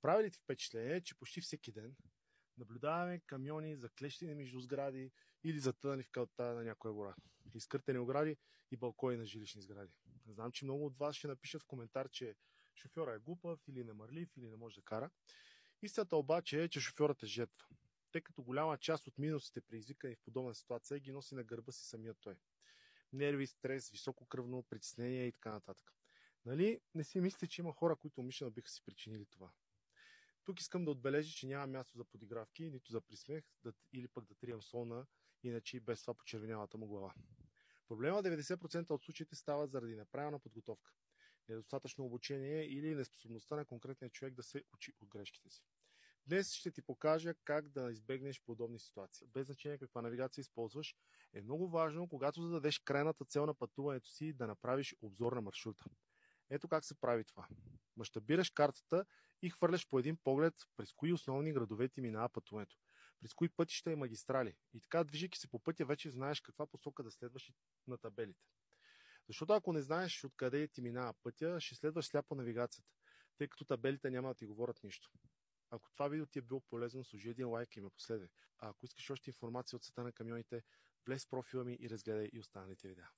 Прави ли ти впечатление, че почти всеки ден наблюдаваме камиони заклещени между сгради или затънани в калта на някоя гора, изкъртени огради и балкони на жилищни сгради? Знам, че много от вас ще напишат в коментар, че шофьора е глупав или немърлив или не може да кара. Истината обаче е, че шофьорът е жертва, тъй като голяма част от минусите, предизвикани в подобна ситуация, ги носи на гърба си самия той. Нерви, стрес, високо кръвно притеснение и така нататък. Нали не си мислите, че има хора, които умишлено биха си причинили това? Тук искам да отбележа, че няма място за подигравки, нито за присмех, или пък да трием солна, иначе и без това почервенялата му глава. Проблема 90% от случаите става заради неправилна подготовка, недостатъчно обучение или неспособността на конкретния човек да се учи от грешките си. Днес ще ти покажа как да избегнеш подобни ситуации. Без значение каква навигация използваш, е много важно, когато зададеш крайната цел на пътуването си, да направиш обзор на маршрута. Ето как се прави това. Мащабираш картата и хвърляш по един поглед през кои основни градове ти минава пътуването, през кои пътища и магистрали. И така, движейки се по пътя, вече знаеш каква посока да следваш на табелите. Защото ако не знаеш откъде ти минава пътя, ще следваш сляпо навигацията, тъй като табелите няма да ти говорят нищо. Ако това видео ти е било полезно, сложи един лайк и ме последвай. А ако искаш още информация от света на камионите, влез в профила ми и разгледай и останалите видеа.